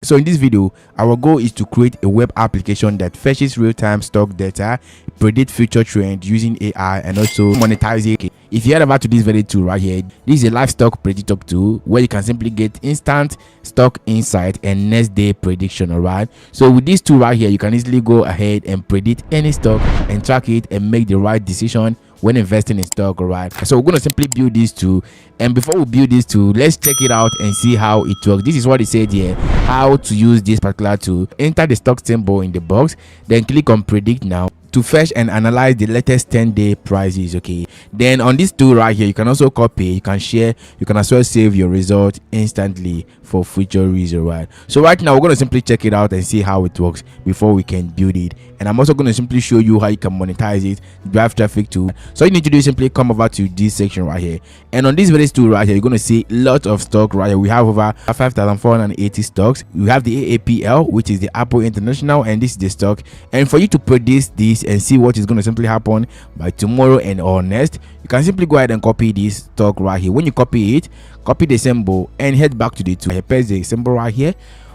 So in this video, our goal is to create a web application that fetches real-time stock data, predict future trends using AI, and also monetize it. If you head over to this very tool right here, this is a livestock predictor tool where you can simply get instant stock insight and next day prediction. Alright, so with this tool right here, you can easily go ahead and predict any stock and track it and make the right decision when investing in stock. Alright, so we're going to simply build this tool, and before we build this tool, let's check it out and see how it works. This is what it said here, how to use this particular tool. Enter the stock symbol in the box, then click on predict now to fetch and analyze the latest 10-day prices. Okay, then on this tool right here, you can also copy, you can share, you can as well save your result instantly for future reason. Right, so right now we're going to simply check it out and see how it works before we can build it, and I'm also going to simply show you how you can monetize it, drive traffic to. So you need to do is simply come over to this section right here, and on this very tool right here, you're going to see lots of stock right here. We have over 5,480 stocks. We have the AAPL, which is the Apple International, and this is the stock. And for you to predict this and see what is going to simply happen by tomorrow and or next, you can simply go ahead and copy this stock right here. When you copy it, copy the symbol and head back to the tool. Paste the symbol right here.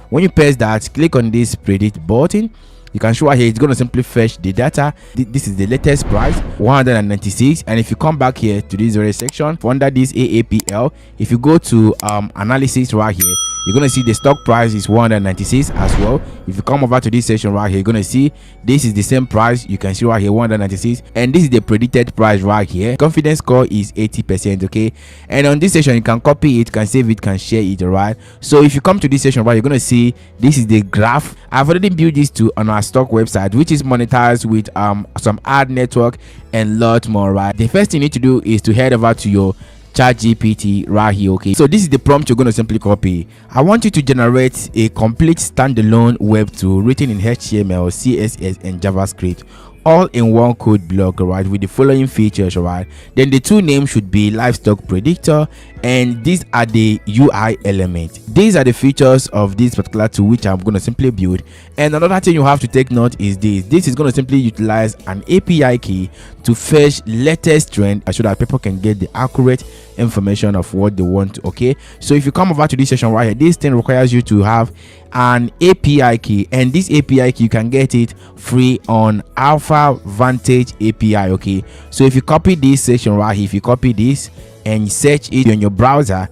When you paste that, click on this predict button. You can show here, it's going to simply fetch the data. This is the latest price, 196. And if you come back here to this very section under this AAPL, if you go to analysis right here, you're going to see the stock price is 196 as well. If you come over to this section right here, you're going to see this is the same price. You can see right here 196, and this is the predicted price right here. Confidence score is 80%. Okay, and on this section you can copy it, can save it, can share it. All right, so if you come to this section right, you're going to see this is the graph. I've already built this to on our stock website, which is monetized with some ad network and lot more. Right, the first thing you need to do is to head over to your ChatGPT right here. Okay, so this is the prompt you're going to simply copy. I want you to generate a complete standalone web tool written in HTML, CSS, and JavaScript, all in one code block, right, with the following features. Right, then the tool name should be livestock predictor, and these are the UI elements. These are the features of this particular tool which I'm going to simply build. And another thing you have to take note is this is going to simply utilize an API key to fetch latest trend so that people can get the accurate information of what they want. Okay, so if you come over to this section right here, this thing requires you to have an API key, and this API key you can get it free on Alpha Vantage API. Okay, so if you copy this section right here, if you copy this and search it on your browser,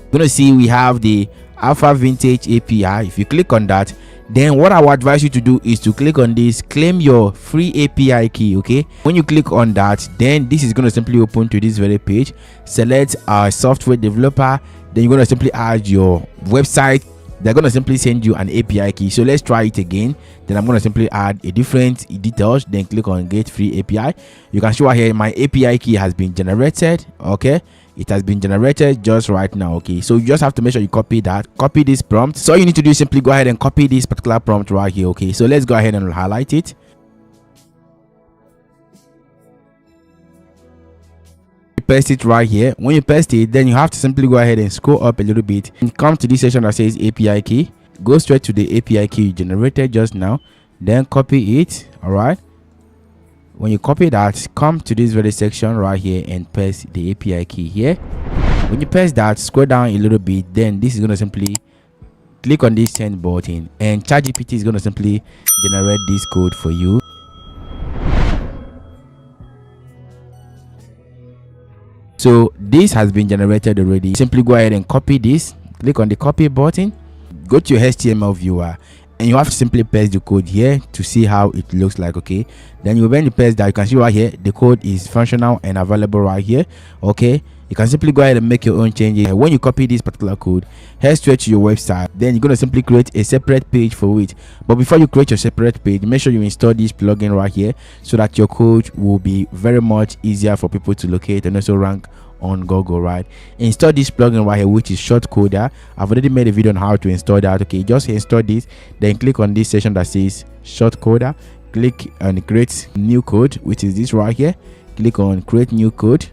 you're gonna see we have the Alpha Vintage API. If you click on that, then what I would advise you to do is to click on this, claim your free API key. Okay, when you click on that, then this is going to simply open to this very page. Select a software developer, then you're going to simply add your website. They're going to simply send you an API key. So let's try it again. Then I'm going to simply add a different details, then click on get free API. You can show here my API key has been generated. Okay, it has been generated just right now. Okay, so you just have to make sure you copy that, copy this prompt. So all you need to do is simply go ahead and copy this particular prompt right here. Okay, so let's go ahead and highlight it. Paste it right here. When you paste it, then you have to simply go ahead and scroll up a little bit and come to this section that says API key. Go straight to the API key you generated just now, then copy it. All right, when you copy that, come to this very section right here and paste the API key here. When you paste that, scroll down a little bit, then this is going to simply click on this send button, and ChatGPT is going to simply generate this code for you. So this has been generated already. Simply go ahead and copy this, click on the copy button, go to your HTML viewer, and you have to simply paste the code here to see how it looks like. Okay, then when you paste that, you can see right here the code is functional and available right here. Okay, you can simply go ahead and make your own changes. When you copy this particular code, head straight to your website, then you're going to simply create a separate page for it. But before you create your separate page, make sure you install this plugin right here so that your code will be very much easier for people to locate and also rank on Google. Right, install this plugin right here, which is Shortcoder. I've already made a video on how to install that. Okay, just install this, then click on this section that says Shortcoder, click on create new code, which is this right here. Click on create new code.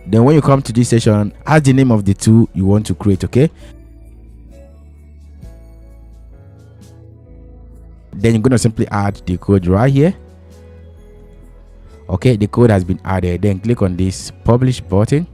Then when you come to this section, add the name of the tool you want to create. Okay, then you're going to simply add the code right here. Okay, the code has been added. Then click on this publish button.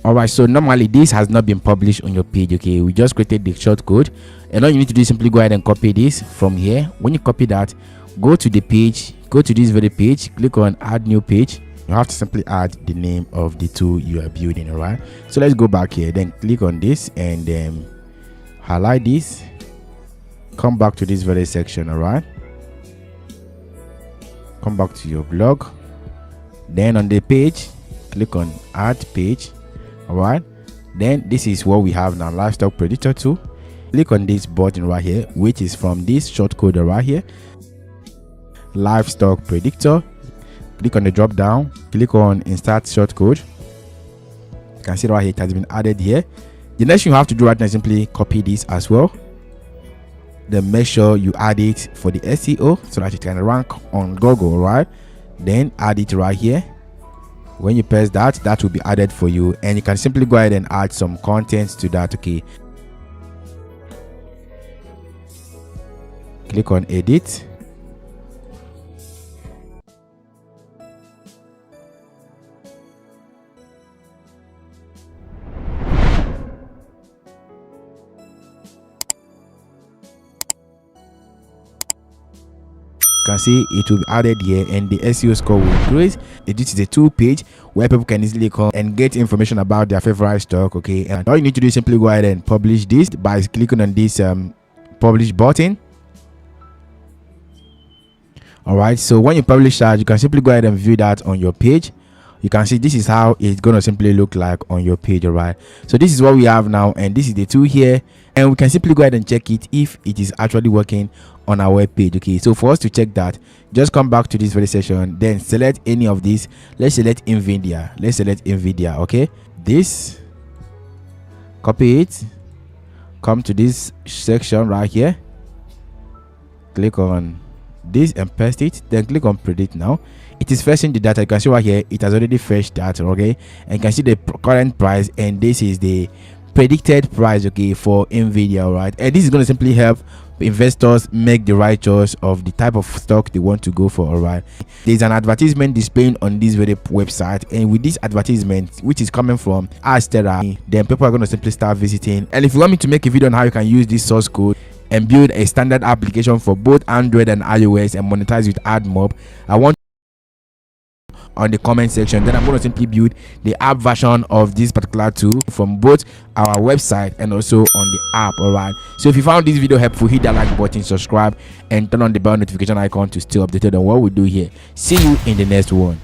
All right, so normally this has not been published on your page. Okay, we just created the short code, and all you need to do is simply go ahead and copy this from here. When you copy that, go to the page, go to this very page, click on add new page. You have to simply add the name of the tool you are building. All right, so let's go back here, then click on this and then highlight this, come back to this very section. All right, come back to your blog, then on the page click on add page. All right, then this is what we have now, livestock predictor tool. Click on this button right here, which is from this short code right here, livestock predictor. Click on the drop down, click on insert short code. You can see right here it has been added here. The next thing you have to do right now is simply copy this as well, then make sure you add it for the SEO so that it can rank on Google. Right, then add it right here. When you press that, that will be added for you, and you can simply go ahead and add some content to that. Okay, click on edit. You can see it will be added here, and the SEO score will increase. This is a tool page where people can easily come and get information about their favorite stock. Okay, and all you need to do is simply go ahead and publish this by clicking on this publish button. All right, so when you publish that, you can simply go ahead and view that on your page. You can see this is how it's gonna simply look like on your page. All right, so this is what we have now, and this is the tool here, and we can simply go ahead and check it if it is actually working on our web page. Okay, so for us to check that, just come back to this very section, then select any of these. Let's select Nvidia. Okay, this, copy it, come to this section right here, click on this and paste it, then click on predict. Now it is fetching the data. You can see right here it has already fetched that. Okay, and you can see the current price, and this is the predicted price, okay, for Nvidia. All right, and this is going to simply help investors make the right choice of the type of stock they want to go for. All right, there's an advertisement displaying on this very website, and with this advertisement, which is coming from Adsterra, then people are going to simply start visiting. And if you want me to make a video on how you can use this source code and build a standard application for both Android and iOS and monetize with AdMob, I want on the comment section, then I'm going to simply build the app version of this particular tool from both our website and also on the app. All right, so if you found this video helpful, hit that like button, subscribe, and turn on the bell notification icon to stay updated on what we do here. See you in the next one.